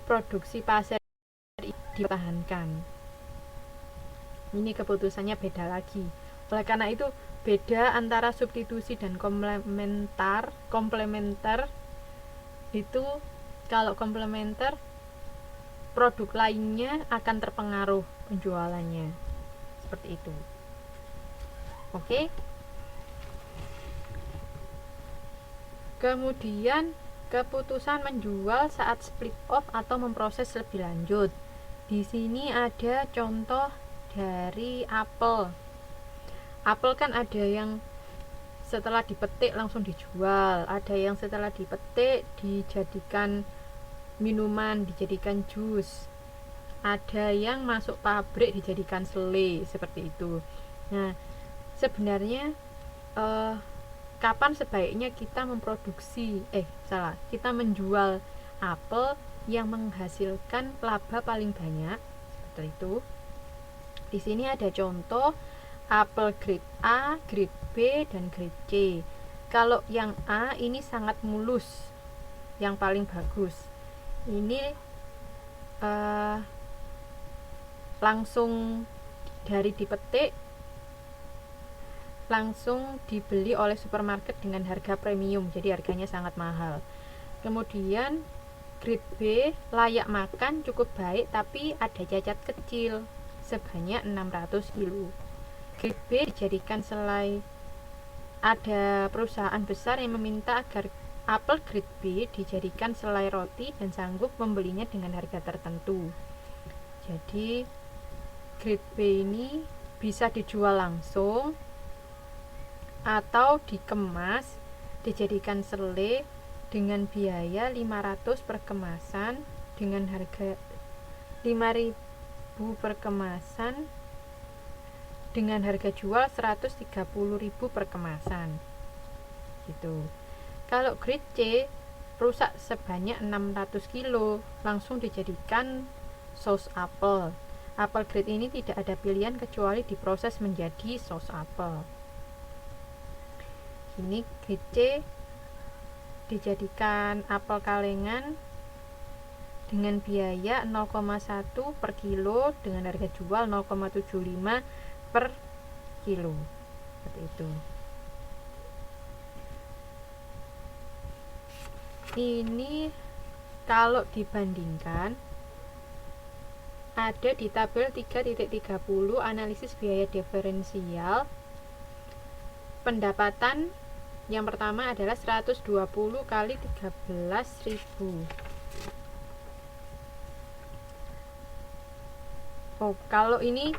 produksi pasir dipertahankan. Ini keputusannya beda lagi. Oleh karena itu, beda antara substitusi dan komplementer itu, kalau komplementer produk lainnya akan terpengaruh penjualannya, seperti itu. Oke. Kemudian keputusan menjual saat split off atau memproses lebih lanjut. Di sini ada contoh dari apel. Apel kan ada yang setelah dipetik langsung dijual, ada yang setelah dipetik dijadikan minuman, dijadikan jus, ada yang masuk pabrik dijadikan selai, seperti itu. Nah, sebenarnya kapan sebaiknya kita kita menjual apel yang menghasilkan laba paling banyak, seperti itu. Di sini ada contoh apel grade A, grade B, dan grade C. Kalau yang A ini sangat mulus, yang paling bagus. Ini langsung dari dipetik langsung dibeli oleh supermarket dengan harga premium, jadi harganya sangat mahal. Kemudian grade B layak makan, cukup baik, tapi ada cacat kecil sebanyak 600 kilo. Grade B dijadikan selai. Ada perusahaan besar yang meminta agar apel grade B dijadikan selai roti dan sanggup membelinya dengan harga tertentu. Jadi grade B ini bisa dijual langsung atau dikemas, dijadikan selai dengan biaya 500 per kemasan, dengan harga 5.000 per kemasan, dengan harga jual 130.000 per kemasan, gitu. Kalau grade C rusak sebanyak 600 kilo, langsung dijadikan saus apel. Apel grade ini tidak ada pilihan kecuali diproses menjadi saus apel. Ini grade C dijadikan apel kalengan dengan biaya 0,1 per kilo, dengan harga jual 0,75 per kilo, seperti itu. Ini kalau dibandingkan ada di tabel 3.30 analisis biaya diferensial. Pendapatan yang pertama adalah 120 kali 13.000. Kalau ini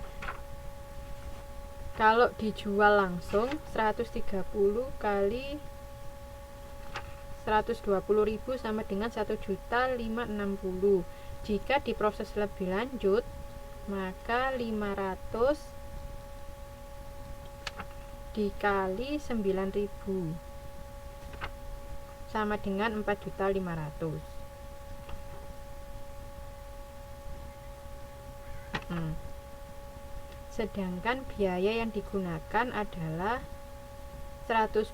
kalau dijual langsung 130 kali 120.000 sama dengan 1.560.000. Jika diproses lebih lanjut, maka 500 dikali 9.000 sama dengan 4.500.000. Sedangkan biaya yang digunakan adalah 120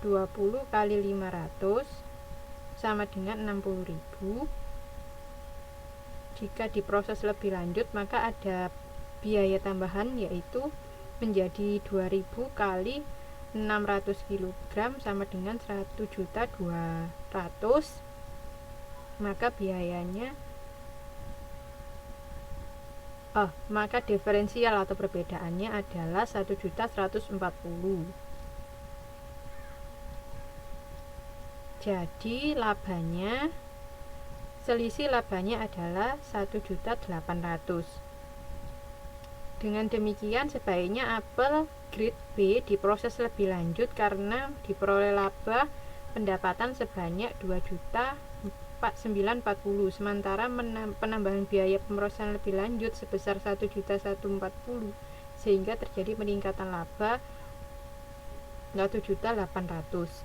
kali 500 sama dengan 60.000. Jika diproses lebih lanjut, maka ada biaya tambahan, yaitu menjadi 2.000 kali 600 kg sama dengan 1.200.000. Maka biayanya maka diferensial atau perbedaannya adalah 1.140.000. Jadi selisih labanya adalah 1.800.000. Dengan demikian, sebaiknya apel grade B diproses lebih lanjut karena diperoleh laba pendapatan sebanyak 2.940.000, sementara penambahan biaya pemrosesan lebih lanjut sebesar 1.140.000, sehingga terjadi peningkatan laba 1.800.000.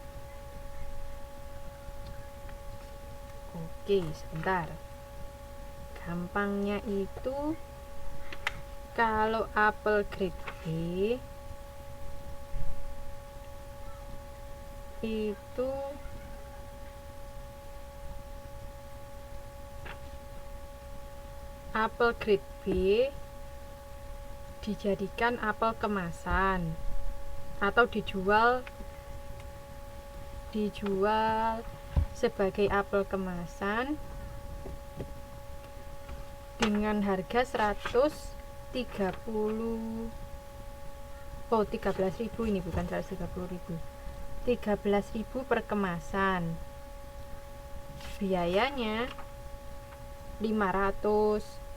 Oke, sebentar. Gampangnya itu, kalau apel grade B itu apel grade B dijadikan apel kemasan atau dijual sebagai apel kemasan dengan harga 13.000 ini bukan 130.000, 13.000 per kemasan. Biayanya 500.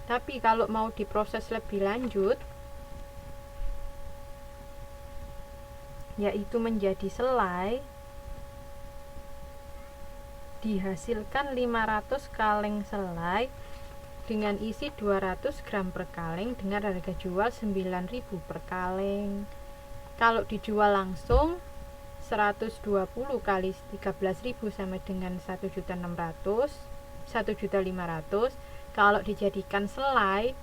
Tapi kalau mau diproses lebih lanjut, yaitu menjadi selai, dihasilkan 500 kaleng selai dengan isi 200 gram per kaleng dengan harga jual 9.000 per kaleng. Kalau dijual langsung 120 kali 13.000 sama dengan 1.600, 1.500. Kalau dijadikan selai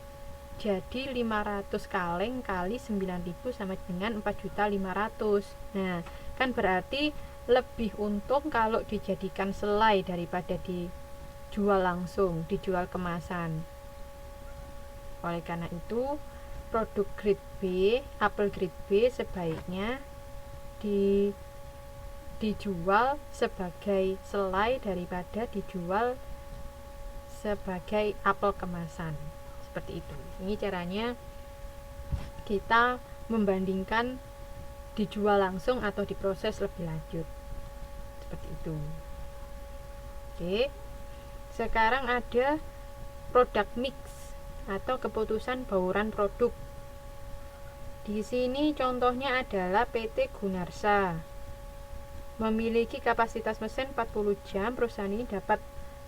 jadi 500 kaleng kali 9.000 sama dengan 4.500. Nah, kan berarti lebih untung kalau dijadikan selai daripada dijual langsung, dijual kemasan. Oleh karena itu, produk grade B, apel grade B sebaiknya dijual sebagai selai daripada dijual sebagai apel kemasan. Seperti itu. Ini caranya kita membandingkan dijual langsung atau diproses lebih lanjut. Seperti itu. Oke. Sekarang ada produk mix atau keputusan bauran produk. Di sini contohnya adalah PT Gunarsa. Memiliki kapasitas mesin 40 jam, perusahaan ini dapat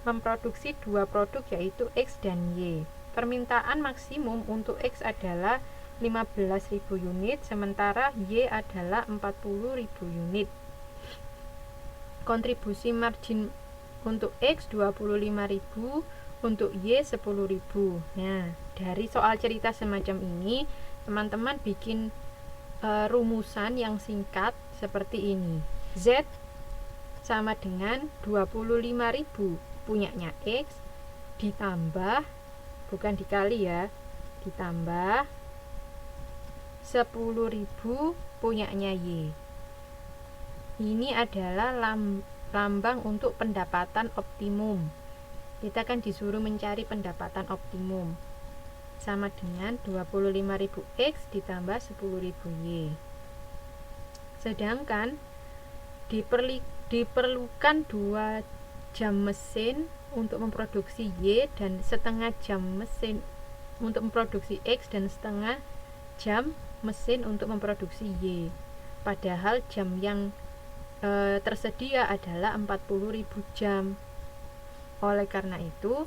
memproduksi dua produk yaitu X dan Y. Permintaan maksimum untuk X adalah 15.000 unit, sementara Y adalah 40.000 unit. Kontribusi margin untuk X 25.000, untuk Y 10.000. Nah, dari soal cerita semacam ini, teman-teman bikin rumusan yang singkat seperti ini. Z sama dengan 25.000 punyanya X ditambah, bukan dikali ya, ditambah 10.000 punyanya Y. Ini adalah lambang untuk pendapatan optimum. Kita kan disuruh mencari pendapatan optimum. Sama dengan 25.000 X ditambah 10.000 Y. Sedangkan diperlukan 2 jam mesin untuk memproduksi Y dan setengah jam mesin untuk memproduksi X dan setengah jam mesin untuk memproduksi Y. Padahal jam yang tersedia adalah 40.000 jam. Oleh karena itu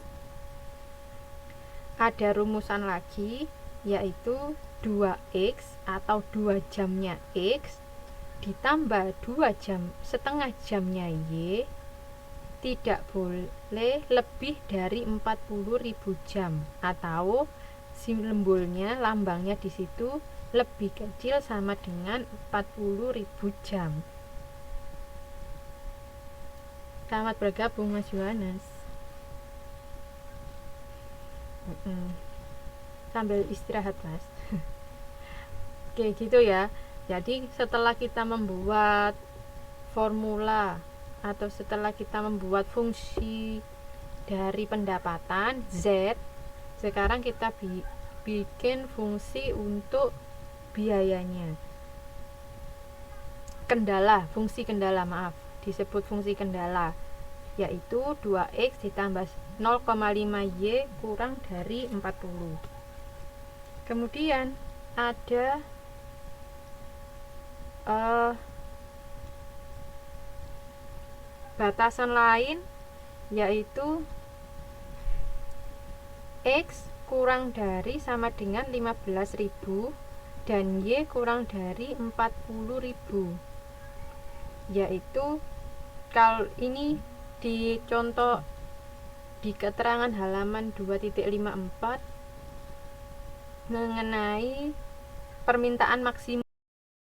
ada rumusan lagi, yaitu 2X atau 2 jamnya X ditambah 2 jam setengah jamnya Y tidak boleh lebih dari 40.000 jam, atau simbolnya, lambangnya di situ lebih kecil sama dengan 40.000 jam. Selamat bergabung Mas Yohanes. Sambil istirahat Mas. Oke, gitu ya. Jadi setelah kita membuat formula atau setelah kita membuat fungsi dari pendapatan Z, sekarang kita bikin fungsi untuk biayanya. Fungsi kendala, disebut fungsi kendala, yaitu 2X ditambah 0,5Y kurang dari 40. Kemudian ada batasan lain, yaitu X kurang dari sama dengan 15.000 dan Y kurang dari 40.000. Yaitu kalau ini di contoh di keterangan halaman 2.54 mengenai permintaan maksimum